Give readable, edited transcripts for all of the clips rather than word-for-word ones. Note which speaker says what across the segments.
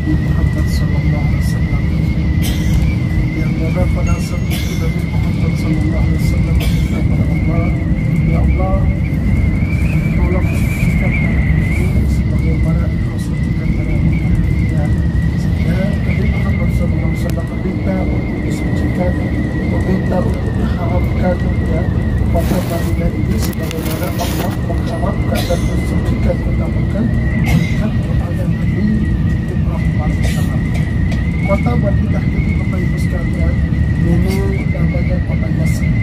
Speaker 1: Nabi Muhammad sallallahu alaihi wasallam, yang mana pada saat itu Nabi Muhammad sallallahu alaihi wasallam meminta kepada Allah, ya Allah, tolong sucikan ini sebagaimana Engkau sucikan pada ya. Sehingga Nabi Muhammad sallallahu alaihi wasallam meminta untuk disucikan, meminta untuk diharamkan ya kota Madinah ini sebagaimana Allah mengharamkan dan mensucikan kota Mekah melihat kepada Nabi Ibrahim alaihissalam. Kota Madinah ini Bapak Ibu sekalian dulu namanya kota Yasrib,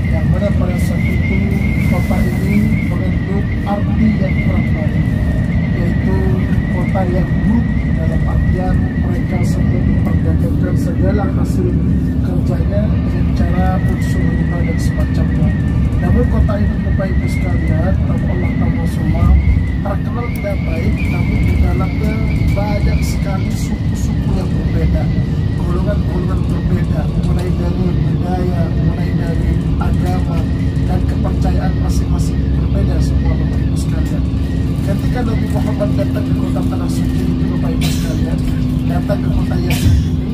Speaker 1: yang mana pada saat itu kota ini mengandung arti yang kurang baik, yaitu kota yang buruk dalam artian mereka sedang memperdagangkan segala hasil kerjanya dengan cara unsur riba dan semacamnya. Namun kota ini Bapak Ibu sekalian, Allah Ta'ala terkenal tidak baik, namun di dalamnya banyak sekali suku-suku yang berbeda, golongan-golongan berbeda, mulai dari budaya, mulai dari agama dan kepercayaan masing-masing berbeda semua Bapak Ibu sekalian. Ketika Nabi Muhammad datang ke kota Tanah Suci ini Bapak Ibu sekalian, datang ke kota Yasrib ini,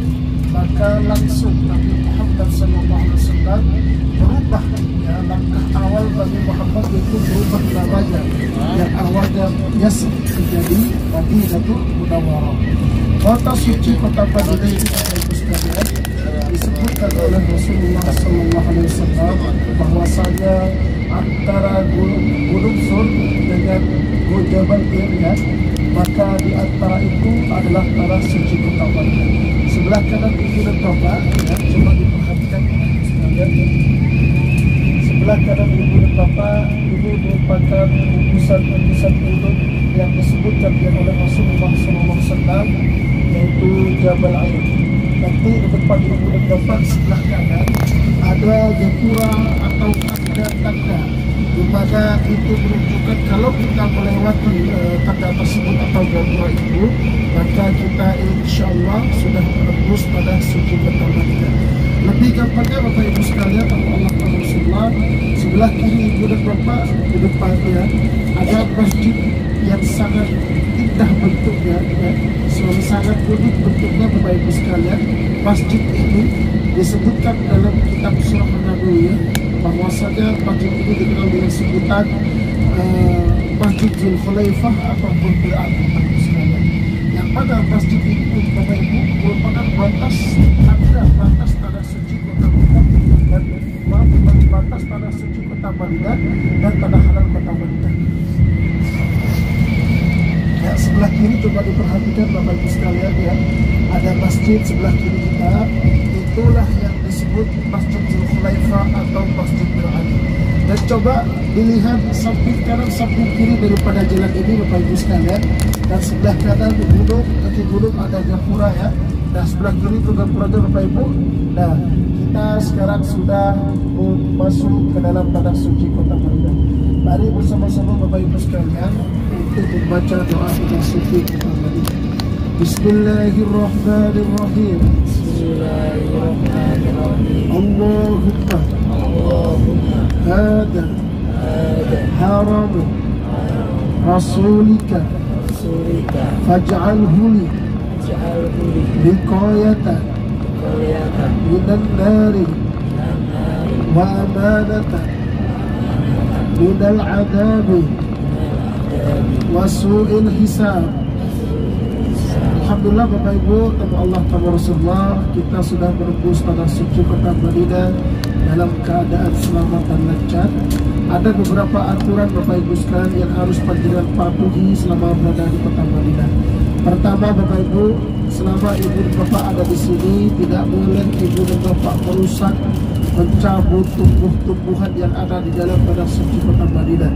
Speaker 1: maka langsung Nabi Muhammad SAW berubah ya, langkah awal Nabi Muhammad itu berubah namanya yang awalnya Yasrib menjadi Madinatul Munawwarah. Kota suci kota Madinah ini Bapak Ibu sekalian disebutkan oleh Rasulullah SAW bahwasanya antara Gunung Sur dengan Jabal Qiyam, maka di antara itu adalah tanah suci kota Madinah. Sebelah kanan Ibu dan Bapak ya, coba diperhatikan sekalian. Sebelah kanan Ibu dan Bapak ini merupakan gugusan gunung yang disebutkan oleh Rasulullah SAW, yaitu Jabal Ain. Nanti di depan Ibu dan Bapak sebelah kanan ada gapura atau tanda di mana itu menunjukkan kalau kita melewati tanda tersebut atau gapura itu, maka kita insya Allah sudah menembus pada suci kota Madinah. Lebih gampangnya Bapak Ibu sekalian, Allah Rasulullah sebelah kiri Ibu dan Bapak, di depannya ada masjid yang sangat indah bentuknya ya, sangat unik bentuknya Bapak Ibu sekalian. Masjid ini disebutkan dalam kitab Surah An-Nabawi bahwasanya masjid ini dikenal dengan sebutan Masjid Zulkhulaifah ataupun Bil-Aqsa Bapak Ibu sekalian. Yang pada masjid ini Bapak Ibu merupakan batas antara batas tanah suci kota Mekah dan batas tanah suci kota Madinah dan tanah halal kota Madinah. Ya, sebelah kiri coba diperhatikan Bapak Ibu sekalian ya, ada masjid sebelah kiri kita, itulah yang disebut Masjid Zulkhulaifah atau Masjid Bil-Aqsa. Dan coba dilihat samping kanan samping kiri daripada jalan ini Bapak Ibu sekalian, dan sebelah kanan gunung, kaki gunung ada gapura ya, dan sebelah kiri itu gapuranya Bapak Ibu. Nah, kita sekarang sudah masuk ke dalam tanah suci kota Madinah. Mari bersama-sama Bapak Ibu sekalian untuk membaca doa tanah suci kota Madinah. Bismillahirrahmanirrahim. Bismillahirrahmanirrahim. Allahumma hada haram rasulika faj'alhu li wiqayatan minan nari wa amanatan minal adabi wa su'il hisab. Alhamdulillah Bapak Ibu, tanpa Allah tanpa Rasulullah, kita sudah menembus tanah suci kota Madinah dalam keadaan selamat dan lancar. Ada beberapa aturan Bapak Ibu sekalian yang harus panjenengan patuhi selama berada di kota Madinah. Pertama Bapak Ibu, selama Ibu dan Bapak ada di sini, tidak boleh Ibu dan Bapak merusak, mencabut tumbuh-tumbuhan yang ada di dalam tanah suci kota Madinah.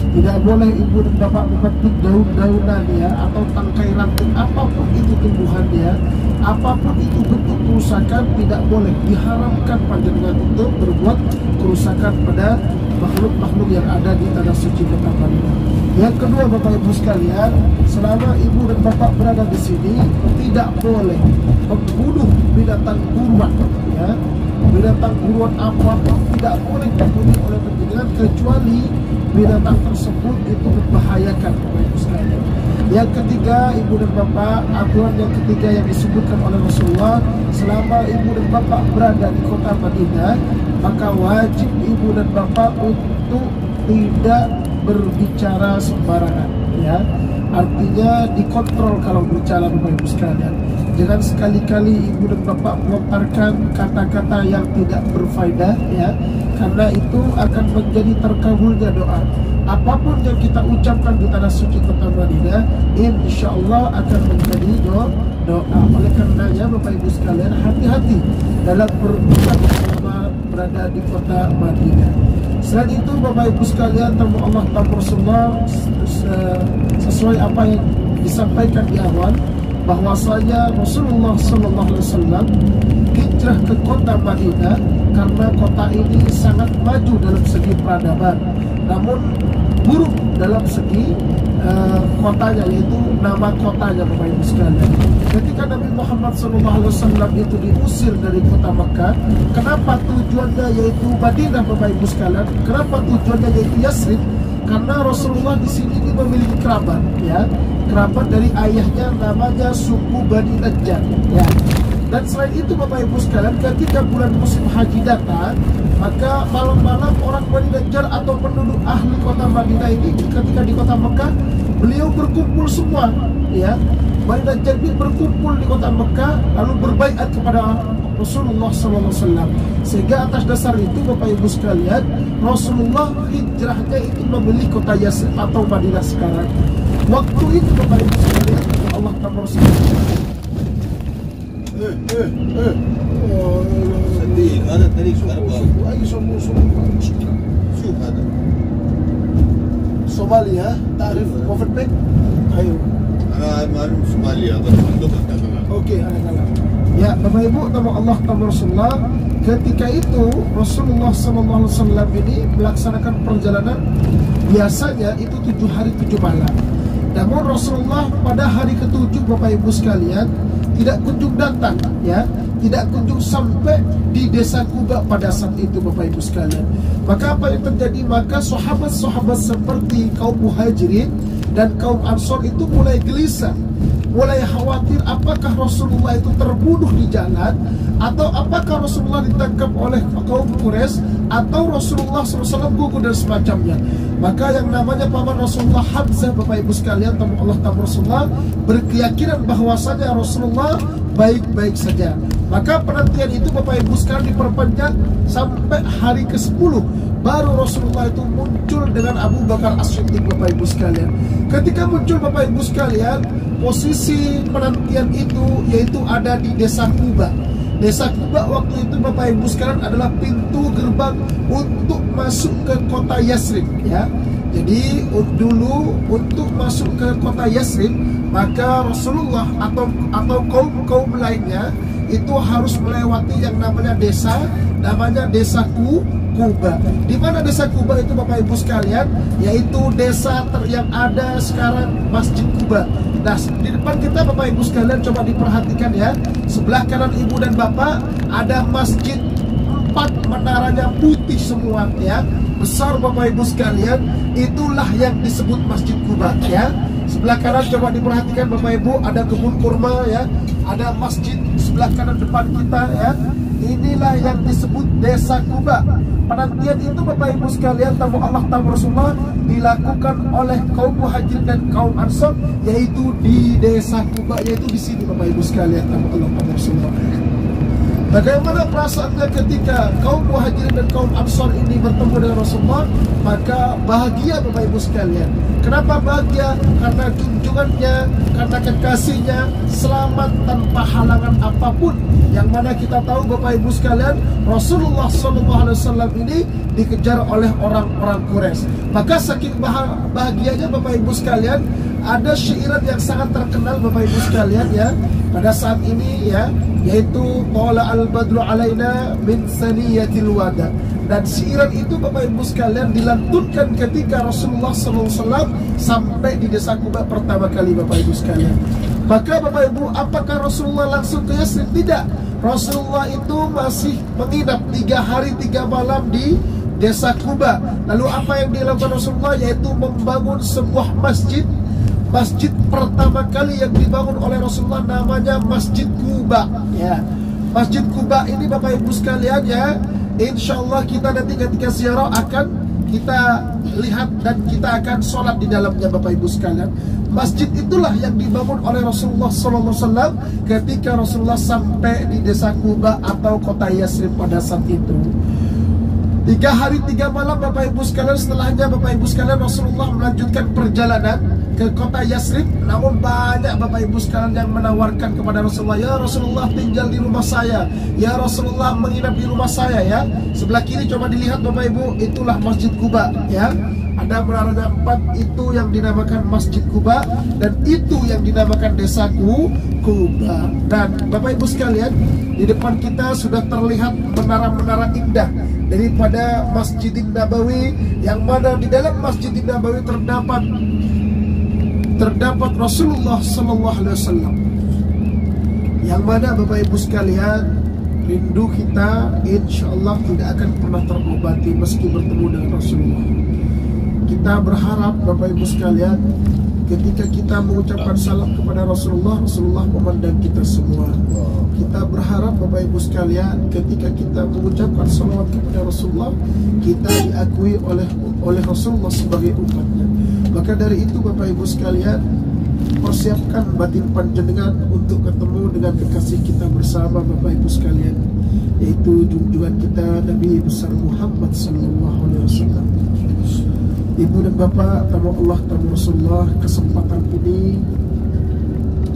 Speaker 1: Tidak boleh Ibu dan Bapak memetik daun-daunan ya, atau tangkai ranting apapun itu tumbuhannya, apapun itu bentuk kerusakan, tidak boleh, diharamkan panjenengan untuk berbuat kerusakan pada makhluk-makhluk yang ada di tanah suci kota Madinah. Yang kedua Bapak Ibu sekalian, selama Ibu dan Bapak berada di sini, tidak boleh membunuh binatang buruan ya. Binatang buruan apapun tidak boleh dibunuh oleh panjenengan kecuali binatang tersebut itu membahayakan Bapak Ibu sekalian. Yang ketiga, ibu dan bapak, aturan yang ketiga yang disebutkan oleh Rasulullah, selama ibu dan bapak berada di kota Madinah, maka wajib ibu dan bapak untuk tidak berbicara sembarangan, ya. Artinya dikontrol kalau bicara, Bapak Ibu sekalian. Jangan sekali-kali ibu dan bapak melontarkan kata-kata yang tidak berfaedah, ya, karena itu akan menjadi terkabulnya doa. Apapun yang kita ucapkan di tanah suci kota Madinah, insya Allah akan menjadi doa. Oleh karenanya Bapak Ibu sekalian, hati-hati dalam berucap selama berada di kota Madinah. Selain itu Bapak Ibu sekalian, tamu Allah tamu Rasulullah, sesuai apa yang disampaikan di awal, bahwasanya Rasulullah SAW hijrah ke kota Madinah karena kota ini sangat maju dalam segi peradaban, namun buruk dalam segi kotanya, yaitu nama kotanya Bapak Ibu sekalian. Ketika Nabi Muhammad SAW itu diusir dari kota Mekah, kenapa tujuannya yaitu Madinah Bapak Ibu sekalian? Kenapa tujuannya yaitu Yasrib? Karena Rasulullah di sini memiliki kerabat, ya, kerabat dari ayahnya namanya suku Bani Najjar, ya. Dan selain itu Bapak Ibu sekalian, ketika bulan musim haji datang, maka malam-malam orang Bani Najjar atau penduduk ahli kota Madinah ini ketika di kota Mekah, beliau berkumpul semua, ya. Bani Najjar ini berkumpul di kota Mekah lalu berbaiat kepada Rasulullah SAW. Sehingga atas dasar itu Bapak Ibu sekalian, Rasulullah hijrahnya itu memilih kota Yasrib atau Madinah sekarang. Waktu itu Bapak Ibu sekalian, Allah tambah Rasulullah.
Speaker 2: صديق هذا الطريق أي شوف هذا
Speaker 1: Somalia, تعرف موفنبيك؟ أيوه
Speaker 2: أنا معلوم Somalia هذا الفندق
Speaker 1: Oke, ya Bapak Ibu, tamu Allah tamu Rasulullah, ketika itu Rasulullah SAW ini melaksanakan perjalanan biasanya itu 7 hari 7 malam. Namun Rasulullah pada hari ke-7 Bapak Ibu sekalian tidak kunjung datang, ya, tidak kunjung sampai di desa Kuba pada saat itu Bapak Ibu sekalian. Maka apa yang terjadi? Maka sahabat-sahabat seperti kaum Muhajirin dan kaum Ansor itu mulai gelisah, mulai khawatir apakah Rasulullah itu terbunuh di jalan, atau apakah Rasulullah ditangkap oleh kaum Quraisy, atau Rasulullah SAW gugur dan semacamnya. Maka yang namanya paman Rasulullah Hamzah Bapak Ibu sekalian, tamu Allah tamu Rasulullah, berkeyakinan bahwasanya Rasulullah baik-baik saja. Maka penantian itu Bapak Ibu sekalian diperpanjang sampai hari ke-10, baru Rasulullah itu muncul dengan Abu Bakar As-Siddiq Bapak Ibu sekalian. Ketika muncul Bapak Ibu sekalian, posisi penantian itu yaitu ada di desa Kuba. Desa Kuba waktu itu Bapak Ibu sekalian adalah pintu gerbang untuk masuk ke kota Yasrib, ya. Jadi dulu untuk masuk ke kota Yasrib, maka Rasulullah atau kaum lainnya itu harus melewati yang namanya desa Kuba. Di mana desa Kuba itu Bapak Ibu sekalian? Yaitu desa yang ada sekarang Masjid Kuba. Nah, di depan kita Bapak Ibu sekalian coba diperhatikan, ya. Sebelah kanan ibu dan bapak ada masjid 4 menaranya putih semua, ya. Besar Bapak Ibu sekalian, itulah yang disebut Masjid Kuba, ya. Sebelah kanan coba diperhatikan Bapak Ibu, ada kebun kurma, ya. Ada masjid sebelah kanan depan kita, ya. Inilah yang disebut desa Kuba. Penantian itu Bapak Ibu sekalian, tamu Allah tamu Rasulullah, dilakukan oleh kaum Muhajirin dan kaum Ansor, yaitu di desa Kuba, yaitu di sini Bapak Ibu sekalian, tamu Allah tamu Rasulullah. Bagaimana perasaannya ketika kaum Muhajirin dan kaum Ansor ini bertemu dengan Rasulullah? Maka bahagia Bapak Ibu sekalian. Kenapa bahagia? Karena junjungannya, karena kekasihnya selamat tanpa halangan apapun. Yang mana kita tahu Bapak Ibu sekalian, Rasulullah SAW ini dikejar oleh orang-orang Quraisy. Maka saking bahagianya Bapak Ibu sekalian, ada syairan yang sangat terkenal Bapak Ibu sekalian, ya, pada saat ini, ya, yaitu Tala al-badru alaina min saniyatil wada. Dan syairan itu Bapak Ibu sekalian dilantunkan ketika Rasulullah SAW sampai di desa Kuba pertama kali Bapak Ibu sekalian. Maka Bapak Ibu, apakah Rasulullah langsung ke Yasrib? Tidak. Rasulullah itu masih menginap 3 hari 3 malam di desa Kuba. Lalu apa yang dilakukan Rasulullah? Yaitu membangun sebuah masjid Masjid pertama kali yang dibangun oleh Rasulullah namanya Masjid Quba, ya. Masjid Quba ini Bapak Ibu sekalian, ya, insya Allah kita nanti ketika ziarah akan kita lihat dan kita akan sholat di dalamnya Bapak Ibu sekalian. Masjid itulah yang dibangun oleh Rasulullah SAW ketika Rasulullah sampai di desa Quba atau kota Yasrib pada saat itu. 3 hari 3 malam Bapak Ibu sekalian. Setelahnya Bapak Ibu sekalian Rasulullah melanjutkan perjalanan ke kota Yasrib. Namun banyak Bapak Ibu sekalian yang menawarkan kepada Rasulullah, ya Rasulullah tinggal di rumah saya, ya Rasulullah menginap di rumah saya, ya. Sebelah kiri coba dilihat Bapak Ibu, itulah Masjid Quba, ya. Ada menaranya 4, itu yang dinamakan Masjid Quba, dan itu yang dinamakan desa Quba. Dan Bapak Ibu sekalian, di depan kita sudah terlihat menara-menara indah daripada Masjidin Nabawi, yang mana di dalam Masjidin Nabawi terdapat Rasulullah SAW, yang mana Bapak Ibu sekalian rindu kita insya Allah tidak akan pernah terobati meski bertemu dengan Rasulullah. Kita berharap Bapak Ibu sekalian ketika kita mengucapkan salam kepada Rasulullah, Rasulullah memandang kita semua. Kita berharap Bapak Ibu sekalian ketika kita mengucapkan salawat kepada Rasulullah, kita diakui oleh Rasulullah sebagai umatnya. Maka dari itu Bapak Ibu sekalian, persiapkan batin panjenengan untuk ketemu dengan kekasih kita bersama Bapak Ibu sekalian, yaitu junjungan kita Nabi besar Muhammad SAW. Ibu dan Bapak, tamu Allah, tamu Rasulullah, kesempatan ini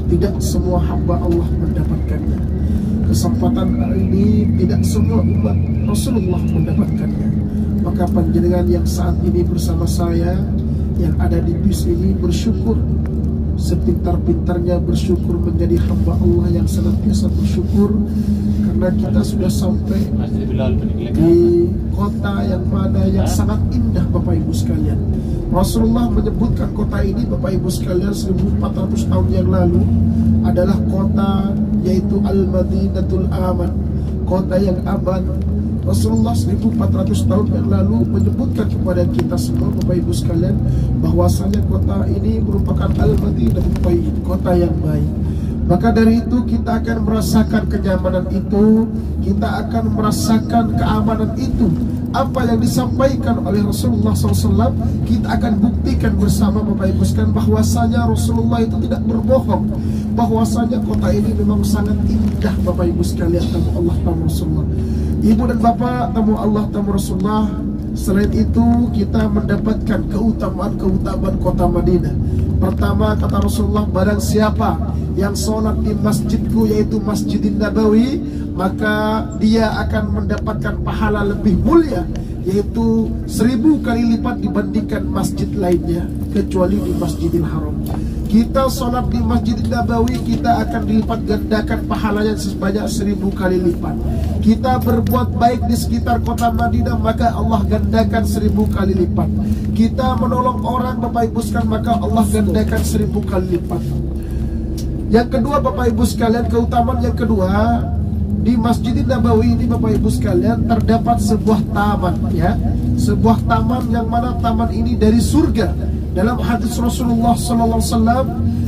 Speaker 1: tidak semua hamba Allah mendapatkannya. Kesempatan ini tidak semua umat Rasulullah mendapatkannya. Maka panjenengan yang saat ini bersama saya yang ada di bis ini bersyukur, sepintar-pintarnya bersyukur, menjadi hamba Allah yang senantiasa bersyukur, karena kita sudah sampai di kota yang mana yang sangat indah Bapak Ibu sekalian. Rasulullah menyebutkan kota ini Bapak Ibu sekalian 1400 tahun yang lalu adalah kota, yaitu Al-Madinatul Aman, kota yang aman. Rasulullah 1400 tahun yang lalu menyebutkan kepada kita semua Bapak Ibu sekalian bahwasanya kota ini merupakan Al-Madinatul Tayyib, kota yang baik. Maka dari itu kita akan merasakan kenyamanan itu, kita akan merasakan keamanan itu. Apa yang disampaikan oleh Rasulullah SAW, kita akan buktikan bersama Bapak Ibu sekalian bahwasanya Rasulullah itu tidak berbohong, bahwasanya kota ini memang sangat indah Bapak Ibu sekalian, tamu Allah, tamu Rasulullah. Ibu dan Bapak, tamu Allah, tamu Rasulullah, selain itu kita mendapatkan keutamaan kota Madinah. Pertama, kata Rasulullah, barang siapa yang sholat di masjidku, yaitu Masjidin Nabawi, maka dia akan mendapatkan pahala lebih mulia, yaitu 1000 kali lipat dibandingkan masjid lainnya, kecuali di Masjidil Haram. Kita sholat di Masjidin Nabawi, kita akan dilipat gandakan pahalanya sebanyak 1000 kali lipat. Kita berbuat baik di sekitar kota Madinah, maka Allah gandakan 1000 kali lipat. Kita menolong orang Bapak Ibu sekalian, maka Allah gandakan 1000 kali lipat. Yang kedua Bapak Ibu sekalian, keutamaan yang kedua, di Masjidin Nabawi ini Bapak Ibu sekalian terdapat sebuah taman, ya, sebuah taman yang mana taman ini dari surga. Dalam hadis Rasulullah SAW,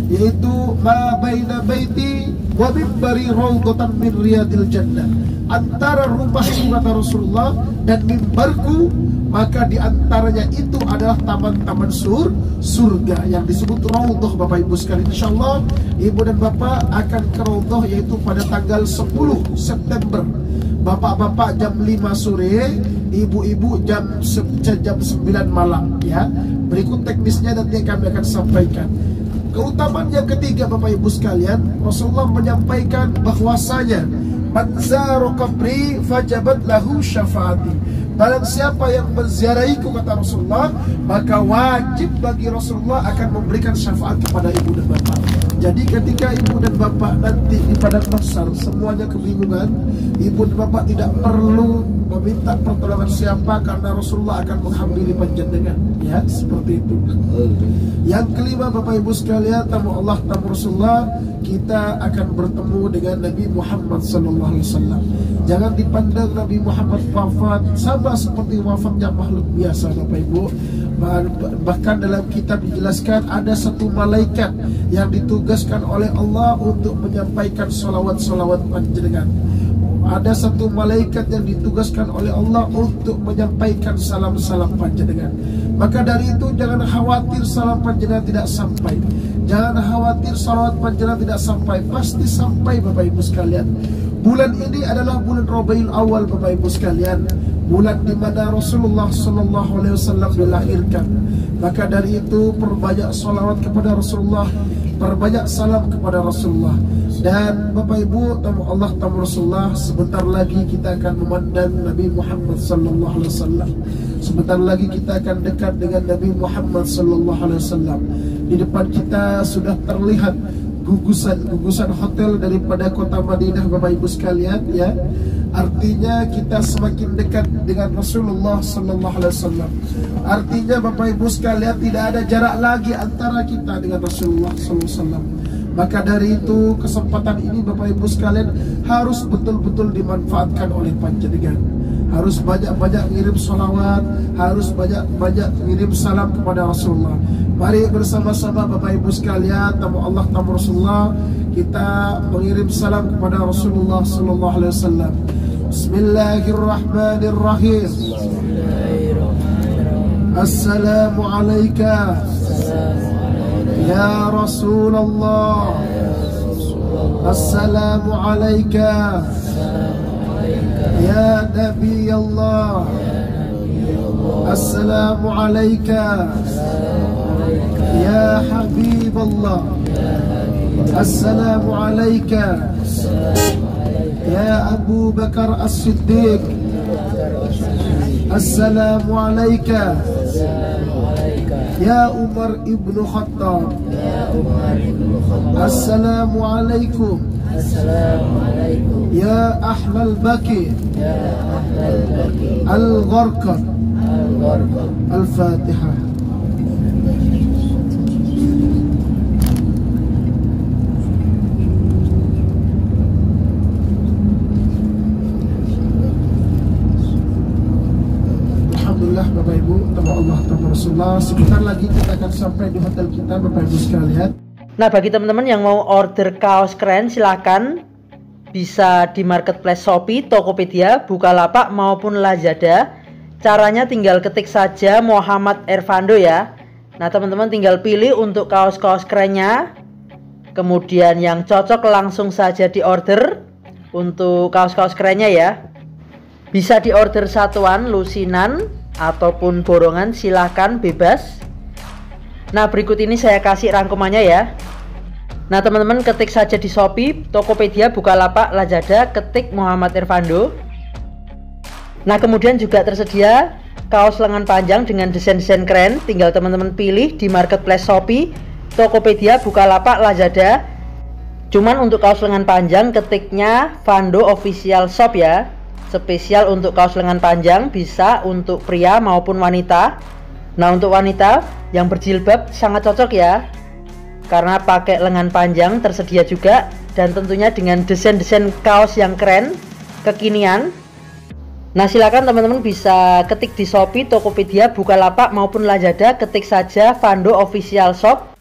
Speaker 1: yaitu ma baina baiti wa mimbari raudhatan min riyadil jannah, antara rumahku, kata Rasulullah, dan mimbarku, maka di antaranya itu adalah taman-taman surga yang disebut raudhah Bapak Ibu sekalian. Insyaallah Ibu dan Bapak akan ke raudhah, yaitu pada tanggal 10 September. Bapak-bapak jam 5 sore, ibu-ibu jam 9 malam, ya. Berikut teknisnya nanti kami akan sampaikan. Keutamaan yang ketiga Bapak Ibu sekalian, Rasulullah menyampaikan bahwasanya man zara qabri fajabat lahu syafaati. Barang siapa yang menziarahiku, kata Rasulullah, maka wajib bagi Rasulullah akan memberikan syafaat kepada ibu dan bapak. Jadi ketika ibu dan bapak nanti di padang mahsyar semuanya kebingungan, ibu dan bapak tidak perlu meminta pertolongan siapa, karena Rasulullah akan menghampiri panjenengan, ya, seperti itu. Yang kelima Bapak Ibu sekalian, tamu Allah, tamu Rasulullah, kita akan bertemu dengan Nabi Muhammad SAW. Jangan dipandang Nabi Muhammad wafat sama seperti wafatnya makhluk biasa Bapak Ibu. Bahkan dalam kitab dijelaskan ada satu malaikat yang ditugaskan oleh Allah untuk menyampaikan salawat-salawat panjenengan. Ada satu malaikat yang ditugaskan oleh Allah untuk menyampaikan salam-salam panjenengan. Maka dari itu jangan khawatir salam panjenengan tidak sampai. Jangan khawatir salawat panjenengan tidak sampai. Pasti sampai Bapak Ibu sekalian. Bulan ini adalah bulan Rabiul Awal Bapak Ibu sekalian. Bulan di mana Rasulullah sallallahu alaihi wasallam dilahirkan. Maka dari itu perbanyak salawat kepada Rasulullah, perbanyak salam kepada Rasulullah. Dan Bapak Ibu, tamu Allah, tamu Rasulullah, sebentar lagi kita akan memandang Nabi Muhammad sallallahu alaihi wasallam. Sebentar lagi kita akan dekat dengan Nabi Muhammad sallallahu alaihi wasallam. Di depan kita sudah terlihat gugusan hotel daripada kota Madinah Bapak Ibu sekalian, ya. Artinya kita semakin dekat dengan Rasulullah sallallahu alaihi wasallam. Artinya Bapak Ibu sekalian tidak ada jarak lagi antara kita dengan Rasulullah sallallahu alaihi wasallam. Maka dari itu kesempatan ini Bapak Ibu sekalian harus betul-betul dimanfaatkan oleh panjenengan. Harus banyak-banyak ngirim salawat, harus banyak-banyak ngirim salam kepada Rasulullah. Mari bersama-sama Bapak Ibu sekalian, tamu Allah, tamu Rasulullah, kita mengirim salam kepada Rasulullah sallallahu alaihi wasallam. Bismillahirrahmanirrahim. Assalamu alayka ya Rasulullah. Assalamu alayka ya Nabi Allah. Assalamu alayka ya Habib Allah. Assalamu alayka ya Abu Bakar As-Siddiq. Assalamu alayka ya Umar ibn Khattab. Assalamu alaikum ya Ahlal Baki Al-Gharqad. Al-Fatihah. Alhamdulillah Bapak Ibu, tamu Allah, tamu Rasulullah, sebentar lagi kita akan sampai di hotel kita Bapak Ibu sekalian.
Speaker 3: Nah, bagi teman-teman yang mau order kaos keren silahkan bisa di marketplace Shopee, Tokopedia, Bukalapak maupun Lazada. Caranya tinggal ketik saja Muhammad Ervando ya. Nah, teman-teman tinggal pilih untuk kaos-kaos kerennya. Kemudian yang cocok langsung saja di order untuk kaos-kaos kerennya ya. Bisa di order satuan, lusinan ataupun borongan, silahkan bebas. Nah, berikut ini saya kasih rangkumannya ya. Nah, teman-teman ketik saja di Shopee, Tokopedia, Bukalapak, Lazada, ketik Muhammad Ervando. Nah, kemudian juga tersedia kaos lengan panjang dengan desain-desain keren. Tinggal teman-teman pilih di marketplace Shopee, Tokopedia, Bukalapak, Lazada. Cuman untuk kaos lengan panjang ketiknya Vando Official Shop ya. Spesial untuk kaos lengan panjang, bisa untuk pria maupun wanita. Nah, untuk wanita yang berjilbab sangat cocok ya, karena pakai lengan panjang tersedia juga. Dan tentunya dengan desain-desain kaos yang keren, kekinian. Nah, silakan teman-teman bisa ketik di Shopee, Tokopedia, Bukalapak maupun Lazada, ketik saja Vando Official Shop.